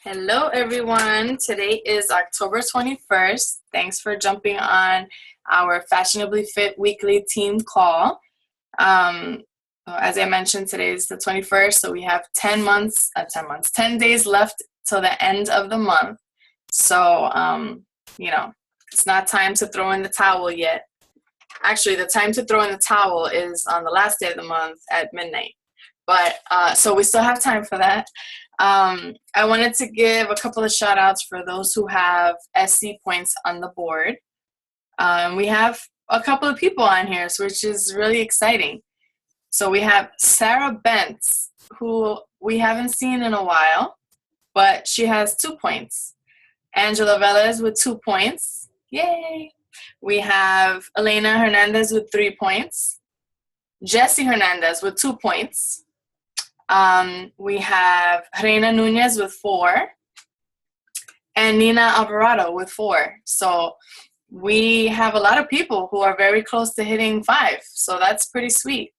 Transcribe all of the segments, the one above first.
Hello, everyone. Today is October 21st. Thanks for jumping on our Fashionably Fit weekly team call. As I mentioned, today is the 21st, so we have 10 days left till the end of the month. So, it's not time to throw in the towel yet. Actually, the time to throw in the towel is on the last day of the month at midnight. But so we still have time for that. I wanted to give a couple of shout outs for those who have SC points on the board. We have a couple of people on here, which is really exciting. So we have Sarah Bentz, who we haven't seen in a while, but she has 2 points. Angela Velez with 2 points. Yay! We have Elena Hernandez with 3 points. Jesse Hernandez with 2 points. We have Reina Nunez with 4 and Nina Alvarado with 4. So we have a lot of people who are very close to hitting 5. So that's pretty sweet.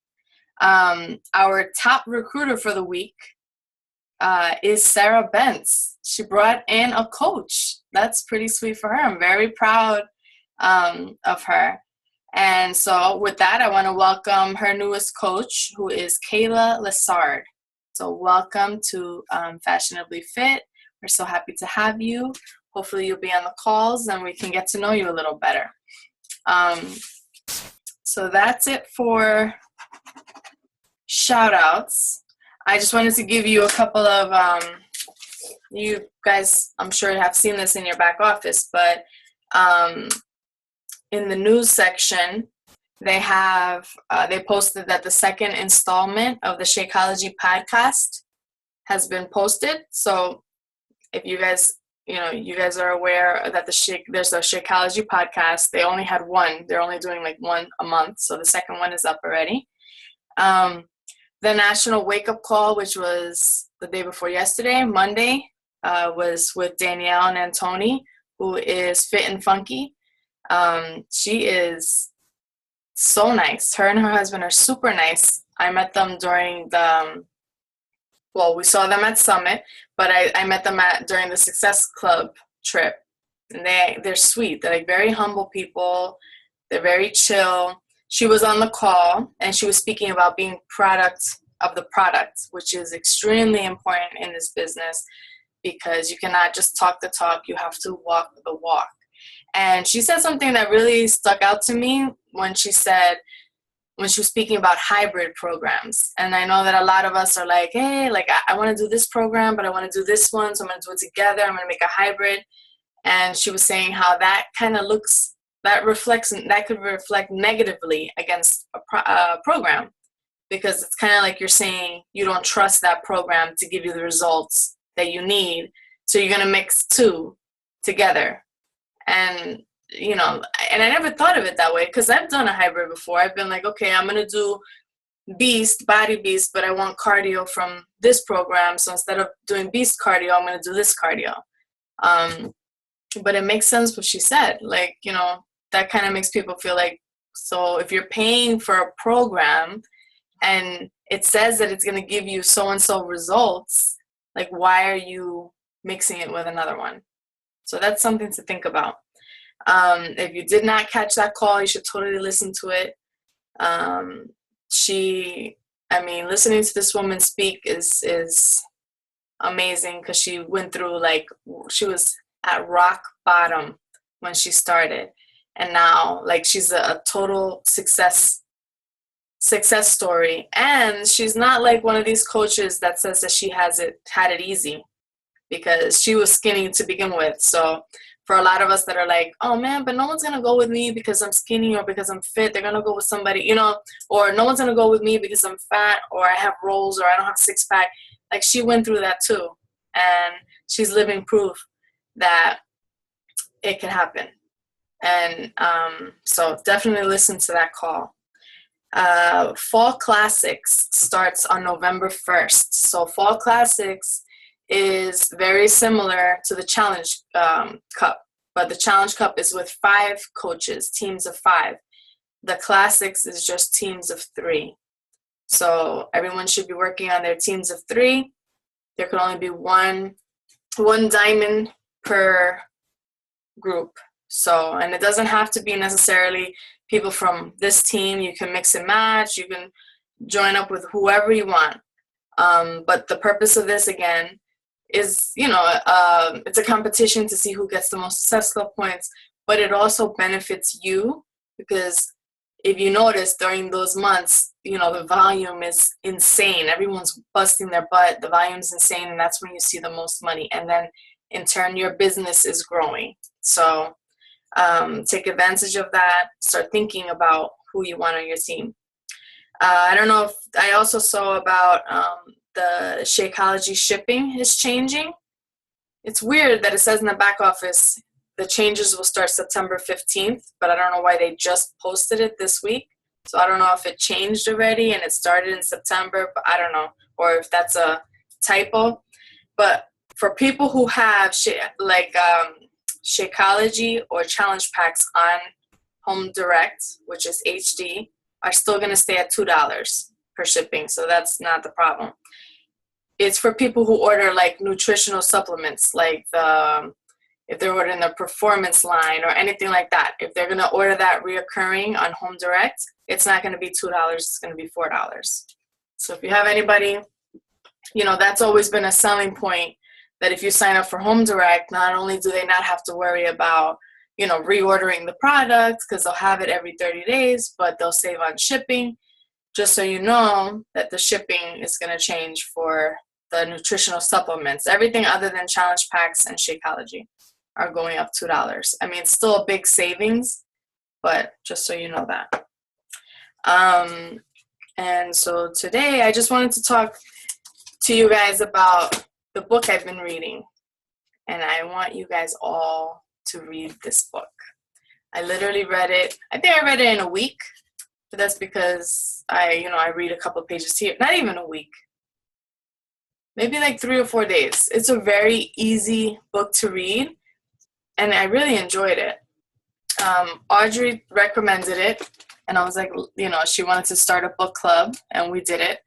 Our top recruiter for the week is Sarah Bentz. She brought in a coach. That's pretty sweet for her. I'm very proud of her. And so with that, I want to welcome her newest coach, who is Kayla Lessard. So welcome to Fashionably Fit. We're so happy to have you. Hopefully you'll be on the calls and we can get to know you a little better. So that's it for shout outs. I just wanted to give you a couple of, you guys, I'm sure have seen this in your back office, but in the news section, they posted that the second installment of the Shakeology podcast has been posted. So if you guys are aware that there's a Shakeology podcast. They only had one. They're only doing like one a month. So the second one is up already. The National Wake Up Call, which was the day before yesterday, Monday, was with Danielle and Antoni, who is fit and funky. She is so nice. Her and her husband are super nice. I met them during we saw them at Summit, but I met them during the Success Club trip. And they're sweet. They're like very humble people. They're very chill. She was on the call and she was speaking about being product of the product, which is extremely important in this business because you cannot just talk the talk. You have to walk the walk. And she said something that really stuck out to me when she was speaking about hybrid programs. And I know that a lot of us are like, hey, like I want to do this program, but I want to do this one. So I'm going to do it together. I'm going to make a hybrid. And she was saying how that kind of that could reflect negatively against a program, because it's kind of like you're saying you don't trust that program to give you the results that you need. So you're going to mix two together. And, and I never thought of it that way because I've done a hybrid before. I've been like, okay, I'm going to do body beast, but I want cardio from this program. So instead of doing beast cardio, I'm going to do this cardio. But it makes sense what she said. Like, that kind of makes people feel like, so if you're paying for a program and it says that it's going to give you so-and-so results, like, why are you mixing it with another one? So that's something to think about. If you did not catch that call, you should totally listen to it. Listening to this woman speak is amazing because she went through, she was at rock bottom when she started. And now, she's a total success story. And she's not like one of these coaches that says that she had it easy, because she was skinny to begin with. So for a lot of us that are like, oh man, but no one's going to go with me because I'm skinny or because I'm fit. They're going to go with somebody, or no one's going to go with me because I'm fat or I have rolls or I don't have six pack. Like, she went through that too. And she's living proof that it can happen. And so definitely listen to that call. Fall Classics starts on November 1st. So Fall Classics is very similar to the Challenge Cup, but the Challenge Cup is with 5 coaches, teams of 5. The Classics is just teams of 3. So everyone should be working on their teams of 3. There could only be one one diamond per group. So, and it doesn't have to be necessarily people from this team. You can mix and match. You can join up with whoever you want. But the purpose of this, again, is, it's a competition to see who gets the most success club points, but it also benefits you because if you notice during those months, the volume is insane. Everyone's busting their butt. The volume's insane, and that's when you see the most money. And then, in turn, your business is growing. So take advantage of that. Start thinking about who you want on your team. I don't know if I also saw about the Shakeology shipping is changing. It's weird that it says in the back office the changes will start September 15th, but I don't know why they just posted it this week. So I don't know if it changed already and it started in September, but I don't know, or if that's a typo. But for people who have Shakeology or challenge packs on Home Direct, which is HD, are still going to stay at $2 per shipping, so that's not the problem. It's for people who order like nutritional supplements, like if they're ordering the performance line or anything like that. If they're going to order that reoccurring on Home Direct, it's not going to be $2, it's going to be $4. So if you have anybody, that's always been a selling point, that if you sign up for Home Direct, not only do they not have to worry about reordering the product because they'll have it every 30 days, but they'll save on shipping. Just so you know that the shipping is going to change for the nutritional supplements. Everything other than challenge packs and Shakeology are going up $2. I mean, it's still a big savings, but just so you know that. And so today I just wanted to talk to you guys about the book I've been reading. And I want you guys all to read this book. I literally read it. I think I read it in a week, but that's because I read a couple of pages here. Not even a week. Maybe like 3 or 4 days. It's a very easy book to read, and I really enjoyed it. Audrey recommended it, and I was like, she wanted to start a book club, and we did it.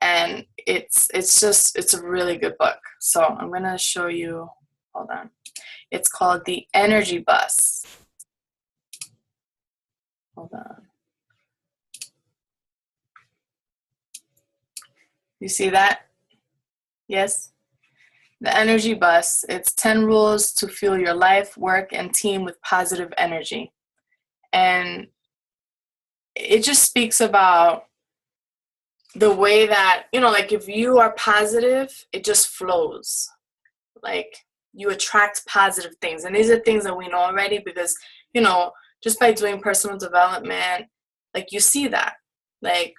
And it's a really good book. So I'm going to show you, hold on. It's called The Energy Bus. Hold on. You see that? Yes? The Energy Bus. It's 10 rules to fuel your life, work, and team with positive energy. And it just speaks about the way that, if you are positive, it just flows. Like, you attract positive things. And these are things that we know already because, just by doing personal development, like, you see that. Like,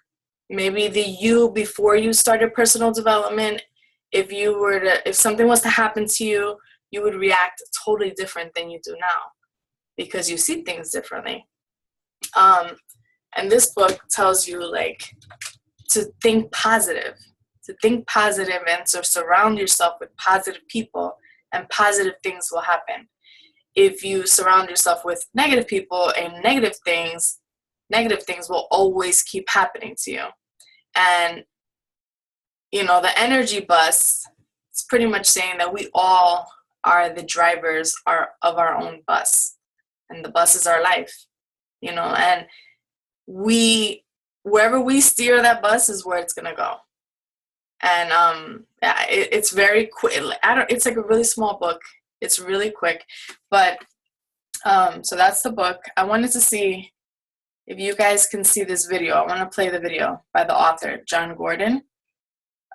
maybe the you before you started personal development, if something was to happen to you, you would react totally different than you do now because you see things differently. And this book tells you, to think positive and to surround yourself with positive people, and positive things will happen. If you surround yourself with negative people and negative things will always keep happening to you. And, the energy bus is pretty much saying that we all are the drivers of our own bus. And the bus is our life, and wherever we steer that bus is where it's going to go. And it's very quick. It's like a really small book. It's really quick. But so that's the book. I wanted to see if you guys can see this video. I want to play the video by the author, John Gordon.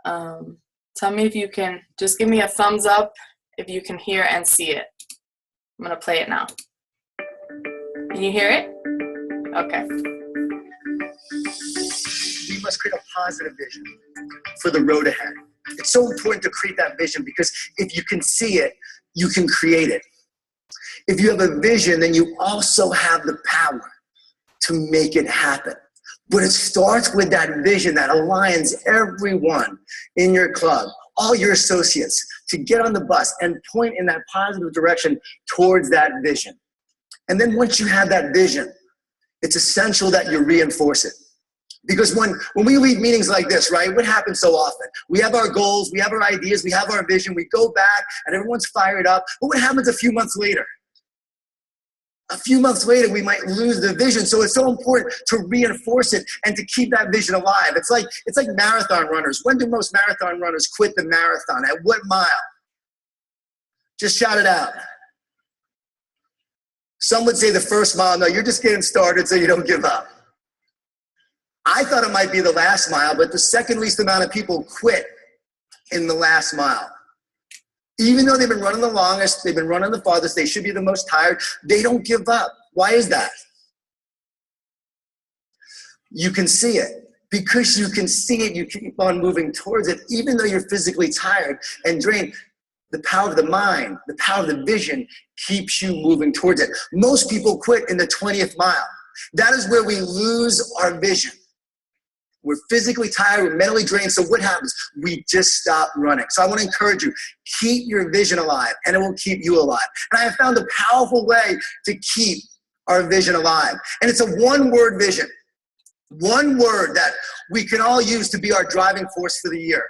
Tell me if you can. Just give me a thumbs up if you can hear and see it. I'm going to play it now. Can you hear it? Okay. We must create a positive vision for the road ahead. It's so important to create that vision because if you can see it, you can create it. If you have a vision, then you also have the power to make it happen. But it starts with that vision that aligns everyone in your club, all your associates, to get on the bus and point in that positive direction towards that vision. And then once you have that vision, it's essential that you reinforce it. Because when we leave meetings like this, right, what happens so often? We have our goals, we have our ideas, we have our vision, we go back and everyone's fired up. But what happens a few months later? A few months later, we might lose the vision. So it's so important to reinforce it and to keep that vision alive. It's like marathon runners. When do most marathon runners quit the marathon? At what mile? Just shout it out. Some would say the first mile. No, you're just getting started so you don't give up. I thought it might be the last mile, but the second least amount of people quit in the last mile. Even though they've been running the longest, they've been running the farthest, they should be the most tired, they don't give up. Why is that? You can see it. Because you can see it, you keep on moving towards it, even though you're physically tired and drained. The power of the mind, the power of the vision keeps you moving towards it. Most people quit in the 20th mile. That is where we lose our vision. We're physically tired, we're mentally drained, so what happens? We just stop running. So I want to encourage you, keep your vision alive, and it will keep you alive. And I have found a powerful way to keep our vision alive. And it's a one-word vision. One word that we can all use to be our driving force for the year.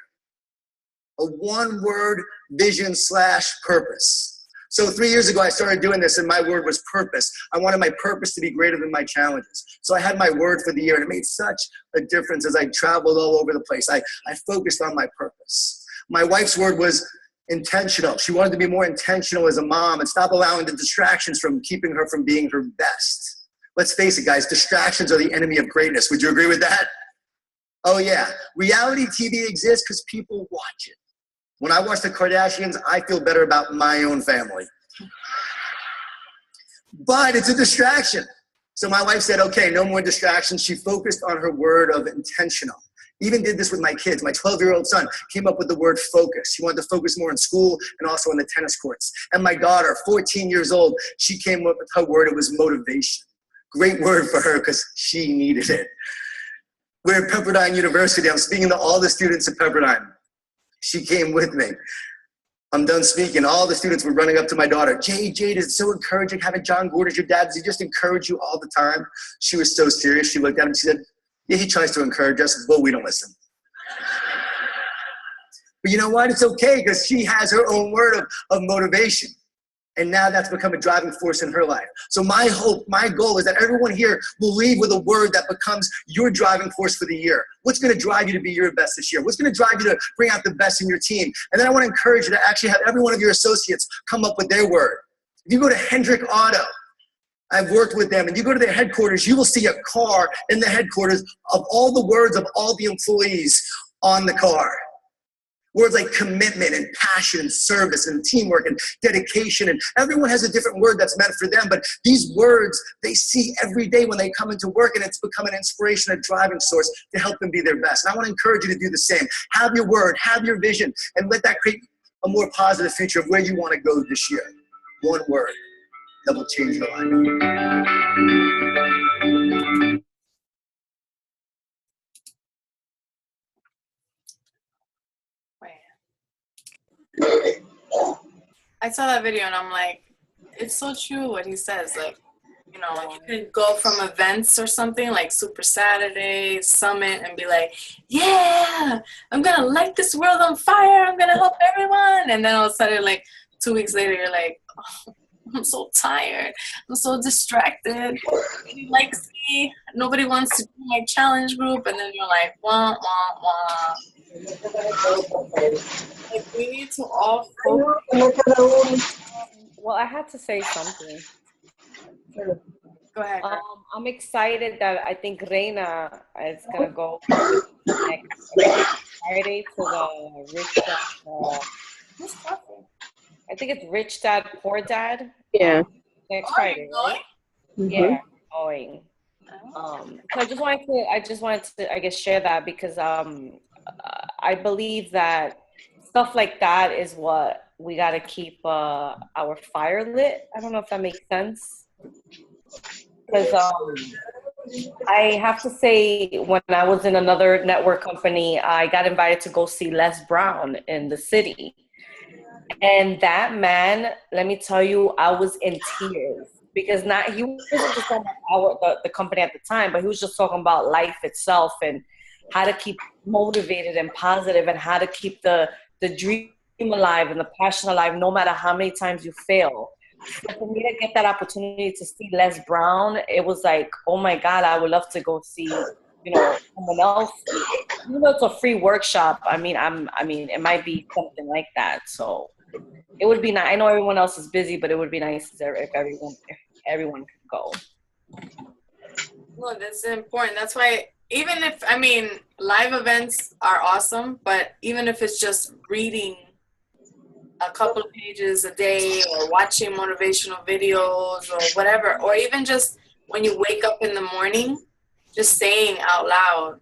A one-word vision/purpose. So 3 years ago, I started doing this, and my word was purpose. I wanted my purpose to be greater than my challenges. So I had my word for the year, and it made such a difference as I traveled all over the place. I focused on my purpose. My wife's word was intentional. She wanted to be more intentional as a mom and stop allowing the distractions from keeping her from being her best. Let's face it, guys, distractions are the enemy of greatness. Would you agree with that? Oh, yeah. Reality TV exists because people watch it. When I watch the Kardashians, I feel better about my own family. But it's a distraction. So my wife said, okay, no more distractions. She focused on her word of intentional. Even did this with my kids. My 12-year-old son came up with the word focus. He wanted to focus more in school and also on the tennis courts. And my daughter, 14 years old, she came up with her word. It was motivation. Great word for her because she needed it. We're at Pepperdine University. I'm speaking to all the students at Pepperdine. She came with me. I'm done speaking. All the students were running up to my daughter. Jade, it's so encouraging having John Gordon as your dad. Does he just encourage you all the time? She was so serious. She looked at him and she said, yeah, he tries to encourage us, but we don't listen. But you know what? It's okay because she has her own word of motivation. And now that's become a driving force in her life. So my hope, my goal is that everyone here will leave with a word that becomes your driving force for the year. What's going to drive you to be your best this year? What's going to drive you to bring out the best in your team? And then I want to encourage you to actually have every one of your associates come up with their word. If you go to Hendrick Auto, I've worked with them, and you go to their headquarters, you will see a car in the headquarters of all the words of all the employees on the car. Words like commitment and passion and service and teamwork and dedication. And everyone has a different word that's meant for them. But these words, they see every day when they come into work, and it's become an inspiration, a driving source to help them be their best. And I want to encourage you to do the same. Have your word, have your vision, and let that create a more positive future of where you want to go this year. One word that will change your life. I saw that video and I'm like, it's so true what he says. Like, you know, you could go from events or something like Super Saturday, Summit, and be like, yeah, I'm going to light this world on fire. I'm going to help everyone. And then all of a sudden, like 2 weeks later, you're like, oh, I'm so tired. I'm so distracted. Nobody likes me. Nobody wants to do my challenge group. And then you're like, wah, wah, wah. Like, we need to all focus. Well, I had to say something. Go ahead. I'm excited that I think Reina is gonna go next Friday to the Rich Dad. I think it's Rich Dad Poor Dad. Yeah. Next Friday, right? Mm-hmm. Yeah, going. So I just wanted to, I guess, share that because I believe that stuff like that is what we got to keep our fire lit. I don't know if that makes sense. Because I have to say, when I was in another network company, I got invited to go see Les Brown in the city. And that man, let me tell you, I was in tears. because he wasn't just talking about the company at the time, but he was just talking about life itself and how to keep motivated and positive and how to keep the dream alive and the passion alive no matter how many times you fail. So for me to get that opportunity to see Les Brown, it was like, oh my God, I would love to go see, someone else. It's a free workshop. I mean, it might be something like that. So it would be nice. I know everyone else is busy, but it would be nice if everyone could go. Well, that's important. That's why, even if, live events are awesome, but even if it's just reading a couple of pages a day or watching motivational videos or whatever, or even just when you wake up in the morning, just saying out loud,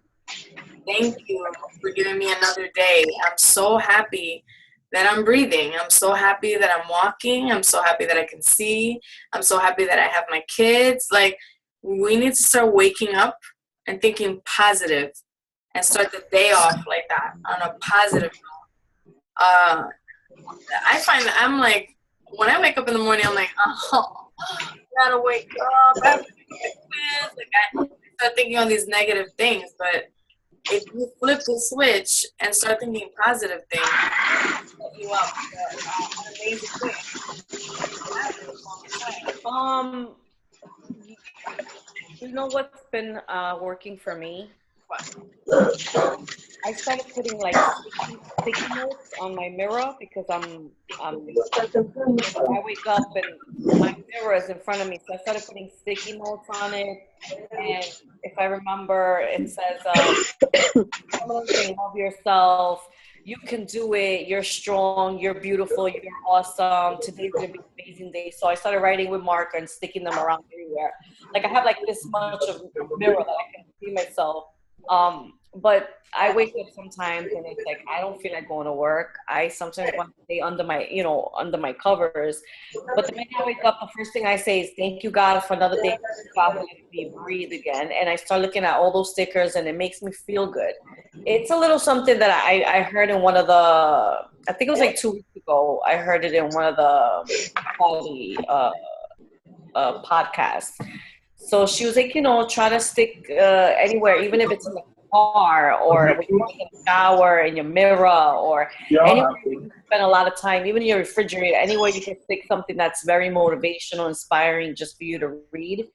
thank you for giving me another day. I'm so happy that I'm breathing. I'm so happy that I'm walking. I'm so happy that I can see. I'm so happy that I have my kids. Like, we need to start waking up and thinking positive and start the day off like that on a positive note. I find that I'm like, when I wake up in the morning, I'm like, oh, I gotta wake up. I have to do this. Like, I start thinking on these negative things. But if you flip the switch and start thinking positive things, set you up for an amazing thing. You know what's been working for me? What? I started putting like sticky notes on my mirror because I wake up and my mirror is in front of me, so I started putting sticky notes on it. And if I remember, it says, "Love yourself. You can do it. You're strong. You're beautiful. You're awesome. Today's gonna be an amazing day." So I started writing with marker and sticking them around everywhere. Like I have like this much of a mirror that I can see myself. But I wake up sometimes and it's like I don't feel like going to work. I sometimes want to stay under my covers. But the minute I wake up, the first thing I say is thank you God for another day. God let me breathe again. And I start looking at all those stickers and it makes me feel good. It's a little something that I heard in one of the, I think it was like 2 weeks ago. I heard it in one of the quality podcasts. So she was like, try to stick anywhere, even if it's in the car or when you're in the shower, in your mirror, or anywhere you spend a lot of time, even in your refrigerator, anywhere you can stick something that's very motivational, inspiring, just for you to read.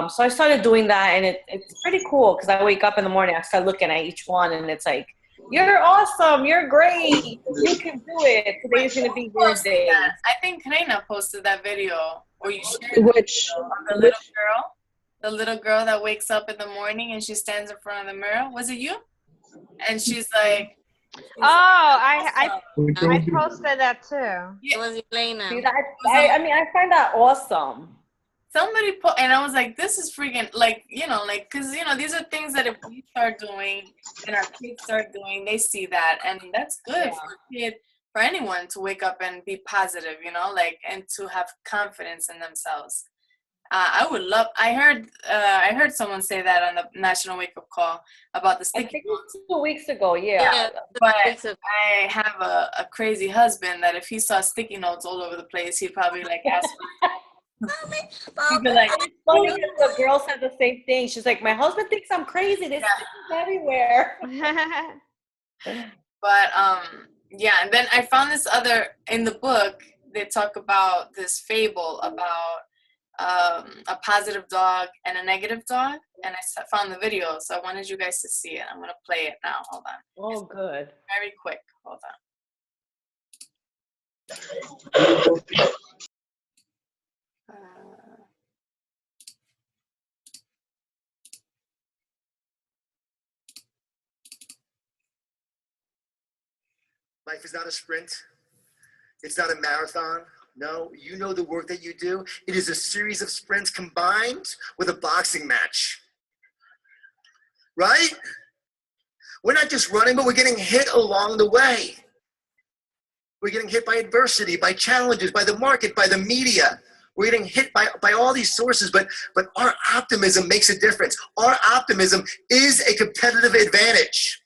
So I started doing that, and it's pretty cool because I wake up in the morning, I start looking at each one, and it's like, you're awesome, you're great, you can do it. Today's going to be your day. I think Karina posted that video, or you shared Which the little girl that wakes up in the morning and she stands in front of the mirror. Was it you? And she's like, I posted that too. Yeah. It was Elena. See, I find that awesome. Somebody put, and I was like, this is freaking, like, because, these are things that if we start doing and our kids start doing, they see that. And that's good for a kid, for anyone to wake up and be positive, and to have confidence in themselves. I heard someone say that on the National Wake Up Call about the sticky notes. 2 weeks ago, yeah. But I have a crazy husband that if he saw sticky notes all over the place, he'd probably ask for She'd be like, funny because the girl said the same thing. She's like, my husband thinks I'm crazy. There's stickers everywhere. But and then I found this in the book. They talk about this fable about a positive dog and a negative dog, and I found the video, so I wanted you guys to see it. I'm gonna play it now. Hold on. Oh, good. Very quick. Hold on. Life is not a sprint. It's not a marathon. No, you know the work that you do. It is a series of sprints combined with a boxing match. Right? We're not just running, but we're getting hit along the way. We're getting hit by adversity, by challenges, by the market, by the media. We're getting hit by all these sources, but our optimism makes a difference. Our optimism is a competitive advantage.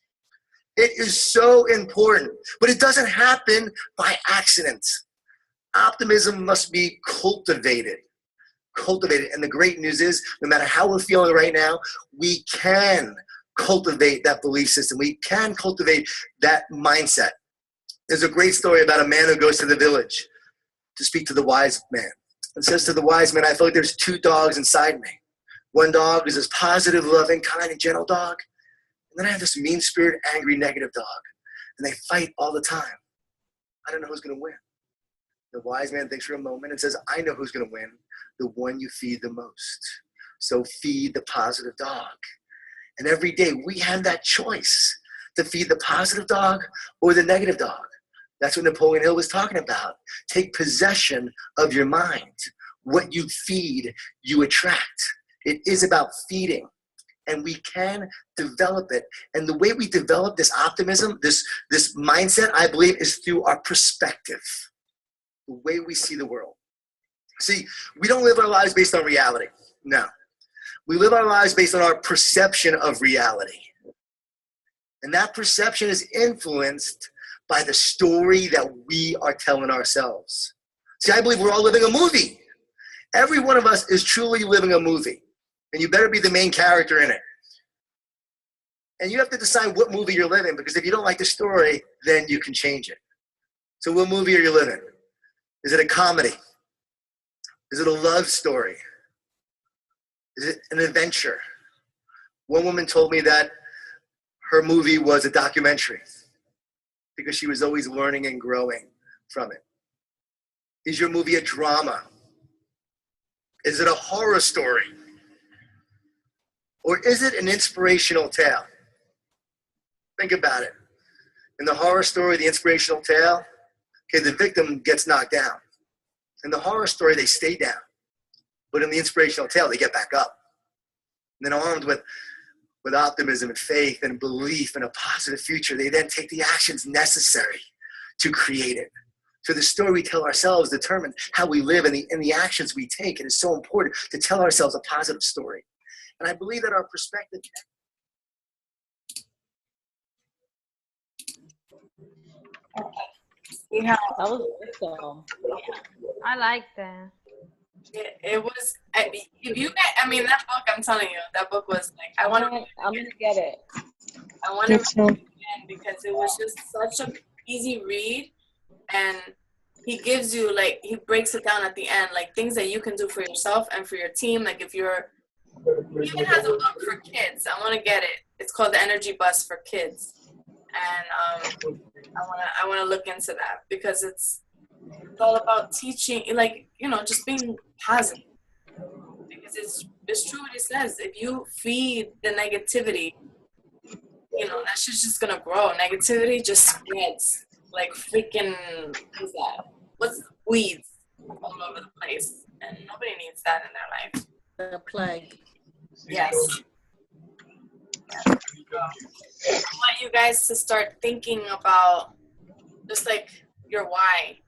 It is so important, but it doesn't happen by accident. Optimism must be cultivated. cultivate it. And the great news is, no matter how we're feeling right now, we can cultivate that belief system. We can cultivate that mindset. There's a great story about a man who goes to the village to speak to the wise man. And says to the wise man, I feel like there's two dogs inside me. One dog is this positive, loving, kind, and gentle dog. And then I have this mean-spirited, angry, negative dog. And they fight all the time. I don't know who's going to win. The wise man thinks for a moment and says, I know who's going to win, the one you feed the most. So feed the positive dog. And every day we have that choice to feed the positive dog or the negative dog. That's what Napoleon Hill was talking about. Take possession of your mind. What you feed, you attract. It is about feeding. And we can develop it. And the way we develop this optimism, this mindset, I believe, is through our perspective. The way we see the world. See, we don't live our lives based on reality. No. We live our lives based on our perception of reality. And that perception is influenced by the story that we are telling ourselves. See, I believe we're all living a movie. Every one of us is truly living a movie. And you better be the main character in it. And you have to decide what movie you're living, because if you don't like the story, then you can change it. So what movie are you living? Is it a comedy? Is it a love story? Is it an adventure? One woman told me that her movie was a documentary because she was always learning and growing from it. Is your movie a drama? Is it a horror story? Or is it an inspirational tale? Think about it. In the horror story, the inspirational tale, okay, the victim gets knocked down. In the horror story, they stay down. But in the inspirational tale, they get back up. And then armed with optimism and faith and belief in a positive future, they then take the actions necessary to create it. So the story we tell ourselves determines how we live and the actions we take. It is so important to tell ourselves a positive story. And I believe that our perspective... Yeah, That was awesome. I like that. it was. If you get, I mean, that book. I'm telling you, that book was like. I'm gonna get it. I want to read it again because it was just such an easy read, and he gives you he breaks it down at the end, like things that you can do for yourself and for your team. Like if you're, he even has a book for kids. I want to get it. It's called The Energy Bus for Kids, and I wanna look into that because it's all about teaching, just being positive. Because it's true what it says. If you feed the negativity, that shit's just gonna grow. Negativity just spreads like freaking, what's weeds all over the place, and nobody needs that in their life. The plague. Yes. I want you guys to start thinking about just your why.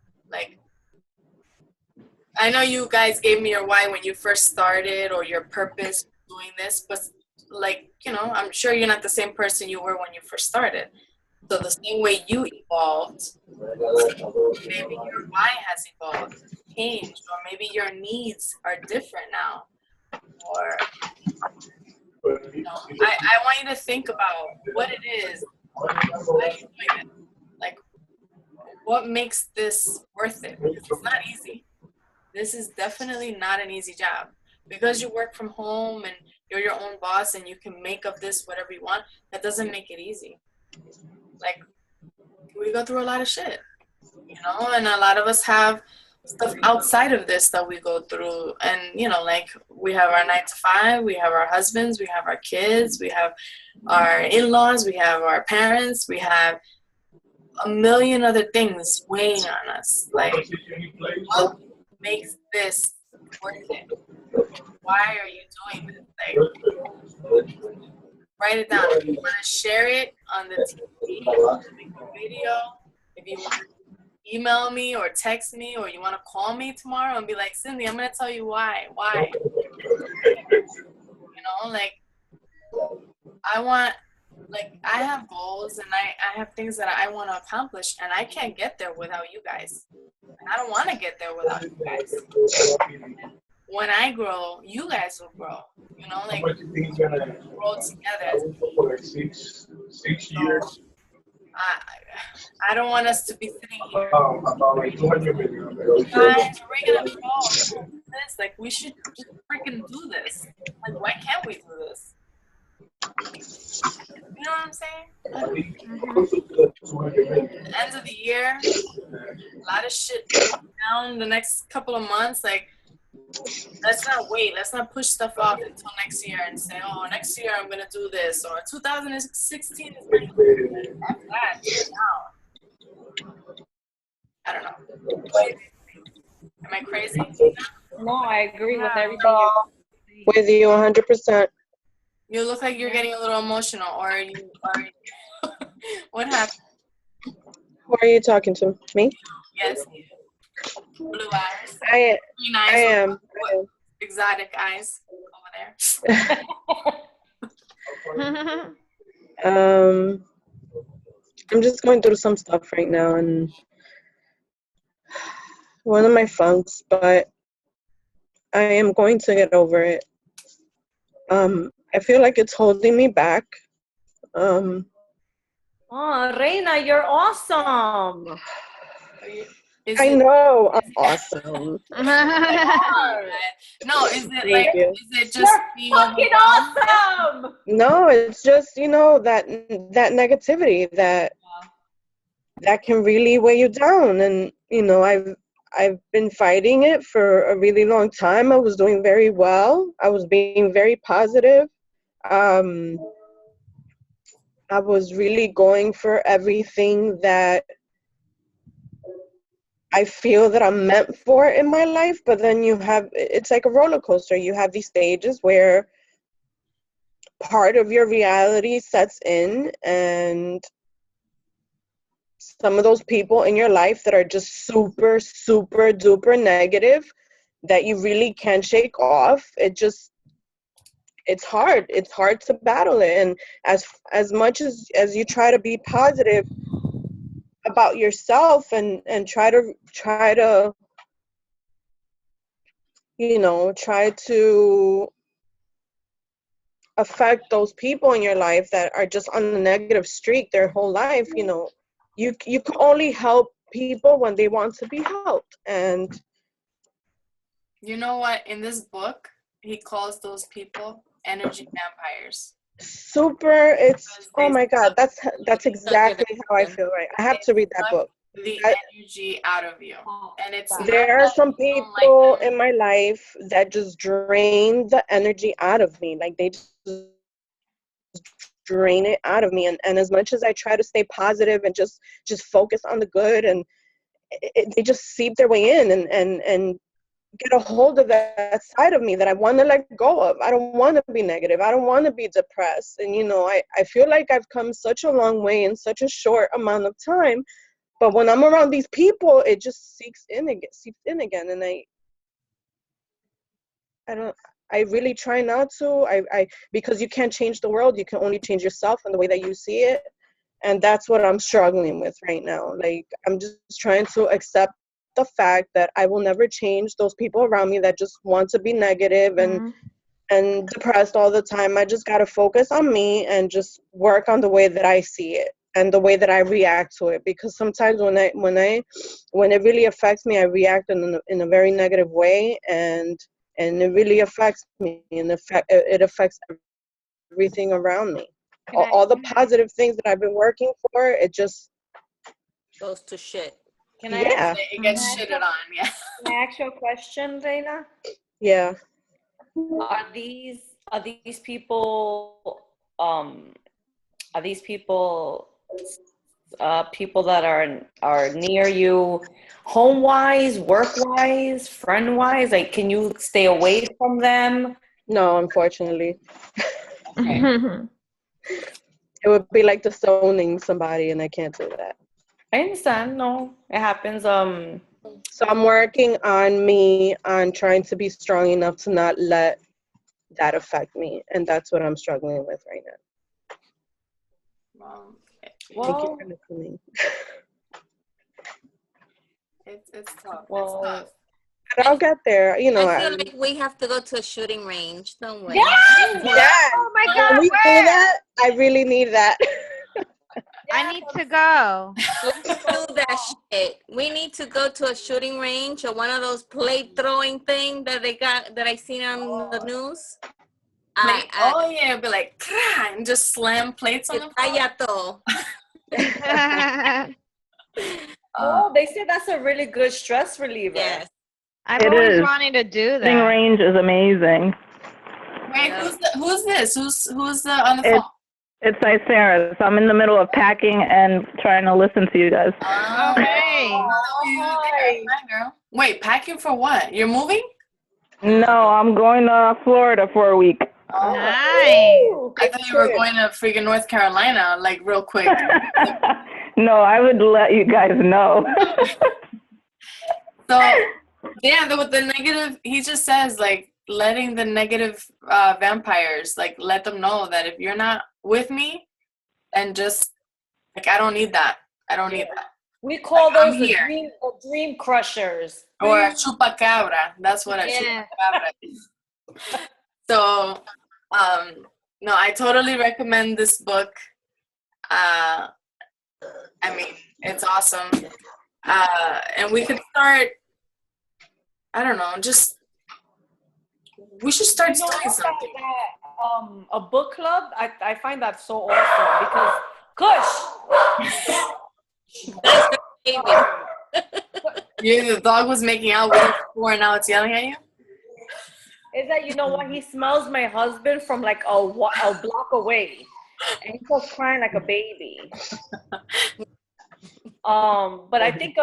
I know you guys gave me your why when you first started, or your purpose doing this, but I'm sure you're not the same person you were when you first started. So the same way you evolved, maybe your why has evolved, changed, or maybe your needs are different now. Or I want you to think about what it is. Why are you doing it? What makes this worth it? Because it's not easy. This is definitely not an easy job. Because you work from home and you're your own boss and you can make of this whatever you want, that doesn't make it easy. We go through a lot of shit, and a lot of us have stuff outside of this that we go through. And, we have our 9 to 5, we have our husbands, we have our kids, we have our in-laws, we have our parents, we have a million other things weighing on us. What makes this worth it? Why are you doing this? Write it down. If you want to share it on the TV, make a video, if you want to email me or text me, or you want to call me tomorrow and be like, Cindy, I'm going to tell you why. Why? I have goals and I have things that I want to accomplish, and I can't get there without you guys. And I don't want to get there without you guys. when I grow, you guys will grow. You know, like How much you think it's gonna grow together. for like six years? I don't want us to be sitting here. About like 200 million. Guys, we're gonna grow. This, like, we should just freaking do this. Like, why can't we do this? You know what I'm saying? I think close to 200 million. End of the year, a lot of shit goes down the next couple of months. Like, let's not wait. Let's not push stuff off until next year and say, oh, next year I'm gonna do this, or 2016 is my year. After that, do it now. I don't know. Am I crazy? No, I agree with Yeah. everything you With you 100%. You look like you're getting a little emotional, or are you what happened? Who are you talking to? Me? Yes, you. Blue eyes. I Green eyes. I am. What exotic eyes over there. I'm just going through some stuff right now, and one of my funks, but I am going to get over it. I feel like it's holding me back. Oh, Reina, you're awesome. Is I it, know I'm awesome. no, is it Thank like, you. is it just being Fucking overwhelmed? awesome. No, it's just that negativity that can really weigh you down, and I've been fighting it for a really long time. I was doing very well. I was being very positive. I was really going for everything that I feel that I'm meant for in my life, but then it's like a roller coaster. You have these stages where part of your reality sets in, and some of those people in your life that are just super, super duper negative that you really can't shake off. It's hard. It's hard to battle it. And as much as you try to be positive about yourself and try to try to affect those people in your life that are just on a negative streak their whole life, you can only help people when they want to be helped. And You know what? In this book, he calls those people energy vampires. it's oh my god, that's exactly how I feel. Right, I have to read that book. The energy out of you, and it's There are some people in my life that just drain the energy out of me. Like, they just drain it out of me, and as much as I try to stay positive and just focus on the good, and they just seep their way in and get a hold of that side of me that I want to let go of. I don't want to be negative. I don't want to be depressed. And I feel like I've come such a long way in such a short amount of time. But when I'm around these people, it just seeps in again. And I really try not to. Because you can't change the world. You can only change yourself and the way that you see it. And that's what I'm struggling with right now. Like, I'm just trying to accept the fact that I will never change those people around me that just want to be negative and depressed all the time. I just got to focus on me and just work on the way that I see it and the way that I react to it. Because sometimes when it really affects me, I react in a very negative way, and it really affects me, and it affects everything around me. All the positive things that I've been working for, it just Goes to shit. it gets shitted on. Yeah. Can I ask you a question, Reina? Yeah. Are these people people that are near you, home wise, work wise, friend wise? Like, can you stay away from them? No, unfortunately. Okay. It would be like disowning somebody, and I can't do that. I understand. No, it happens. So I'm working on trying to be strong enough to not let that affect me, and that's what I'm struggling with right now. Thank you for listening. It's tough. Well, It's tough. But I'll get there. You know. I feel like we have to go to a shooting range. Don't we? Yes! Yes. Oh my Can God, we do where? that? I really need that. I need to go. Let's do that shit. We need to go to a shooting range or one of those plate throwing thing that they got that I seen on the news. Oh yeah, be like, "Krah," and just slam plates on the floor. Ayato. Oh, they say that's a really good stress reliever. Yes. I've It always is. wanted to do Shooting that. range is amazing. Wait, who's this? Who's on the It's phone? it's Sarah. So I'm in the middle of packing and trying to listen to you guys. Okay. Hi, girl. Wait, packing for what? You're moving? No, I'm going to Florida for a week. Oh, Nice. I thought you were going to freaking North Carolina, like real quick. No, I would let you guys know. So, yeah, with the negative, he just says, like, letting the negative vampires, like, let them know that if you're not with me, and just, like, I don't need that. I don't need that. We call Like, those I'm the here. dream crushers. Or a chupacabra. That's what a Yeah. chupacabra is. So, no, I totally recommend this book. I mean, it's awesome. And we could start, I don't know, we should start You know doing what, something. a book club, I find that so awesome because Kush. That's the baby. The dog was making out with you before and now it's yelling at you? Is that, you know what, he smells my husband from like a block away, and he starts crying like a baby. But I think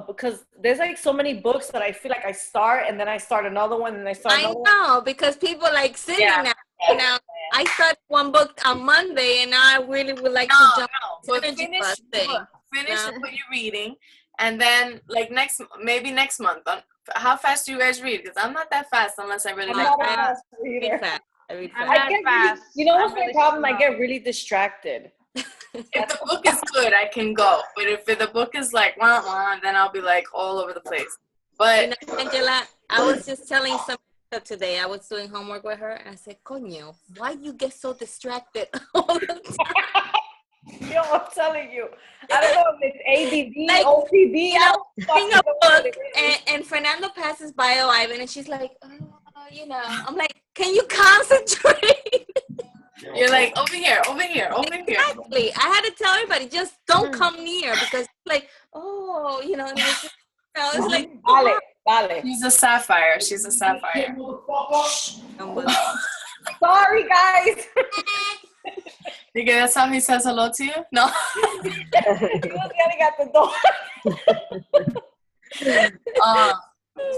because there's like so many books that I feel like I start and then I start another one and I start I another one. know, because people like Cindy now. You know, I started one book on Monday and now I really would like to jump But into finish the thing. what you're reading, and then like maybe next month. How fast do you guys read? Because I'm not that fast unless I really I'm like not a it. fast I read reader. fast. I read I'm fast. not Really, fast. you know what's I'm my really problem? I slow. get really distracted. If the book is good, I can go. But if the book is like wah wah, then I'll be like all over the place. But You know, Angela, I was just telling somebody today. I was doing homework with her, and I said, "Coño, why you get so distracted all the time?" Yo, I'm telling you. I don't know if it's ADD, Like, OCD. I don't Reading fucking a know what book, it is. and Fernando passes by Ivan, and she's like, you know, I'm like, can you concentrate? you're like over here. Exactly. I had to tell everybody, just don't come near because, like, oh, you know, and it was just, you know, it's like, Vale. She's a sapphire. Sorry, guys. You get that's how he says hello to you? No. He was yelling at the door.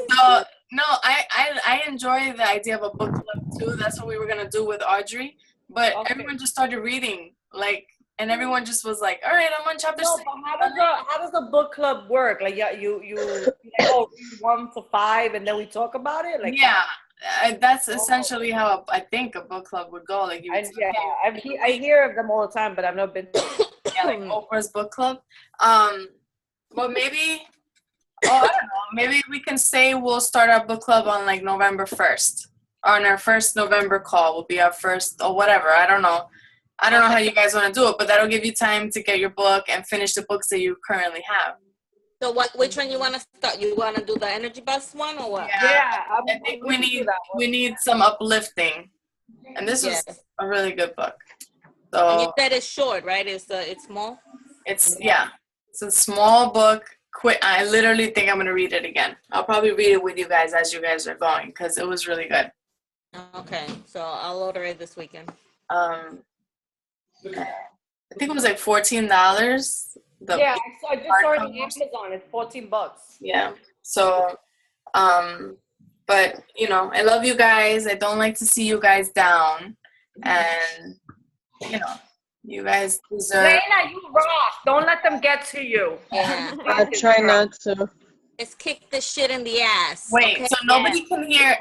So no, I enjoy the idea of a book club too. That's what we were gonna do with Audrey, but Okay. everyone just started reading, like, and everyone just was like, "All right, I'm on chapter No, 6." but how does the book club work? Like, yeah, you like, oh, read 1 to 5, and then we talk about it. Like, Yeah, that's essentially how I think a book club would go. Like, you would say, okay, I hear of them all the time, but I've never been to. yeah, like Oprah's book club. But maybe, I don't know. Maybe we can say we'll start our book club on like November 1st. On our first November call will be our first, or whatever. I don't know how you guys want to do it, but that'll give you time to get your book and finish the books that you currently have. so which one you want to start? You want to do the energy bus one or what? Yeah, I think we need some uplifting, and this is a really good book. And you So said it's short, right? It's small. it's a small book. I literally think I'm gonna read it again. I'll probably read it with you guys as you guys are going because it was really good. Okay, so I'll order it this weekend. I think it was like $14. Yeah, I just saw it on Amazon. It's $14. Yeah. So, but you know, I love you guys. I don't like to see you guys down, and you know, you guys deserve. Lena, you rock. Don't let them get to you. Yeah. I try not to. Let's kick this shit in the ass. Wait, okay? so nobody can hear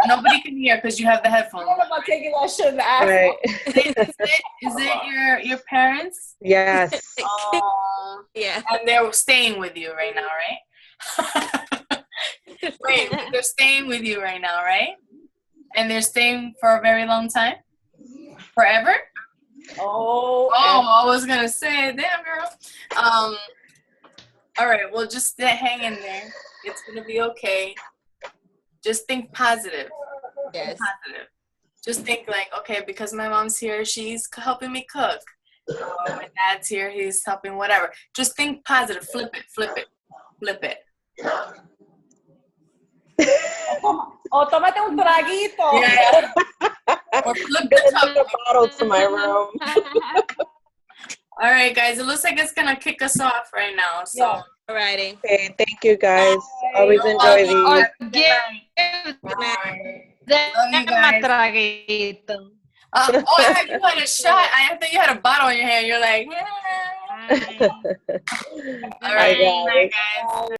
because you have the I headphones. don't know about taking that shit in the ass. Right. Is it your parents? Yes. Oh, Yeah. and they're staying with you right now, right? Wait, but they're staying with you right now, right? And they're staying for a very long time? Forever? Oh, I was gonna say, damn girl. All right, well, just hang in there. It's gonna be okay. Just think positive. Yes. Positive. Just think like, okay, because my mom's here, she's helping me cook. My dad's here, he's helping whatever. Just think positive. Flip it, flip it, flip it. tómate un traguito. Yeah. Or flip the Bring cup. a bottle to my room. All right, guys, it looks like it's gonna kick us off right now. So. Yeah. Alrighty. Okay, thank you guys. Bye. Always enjoy these. Or give them Love you a guys. traguito. You had a shot. I thought you had a bottle in your hand. You're like, Bye. all right, Bye, bye, guys.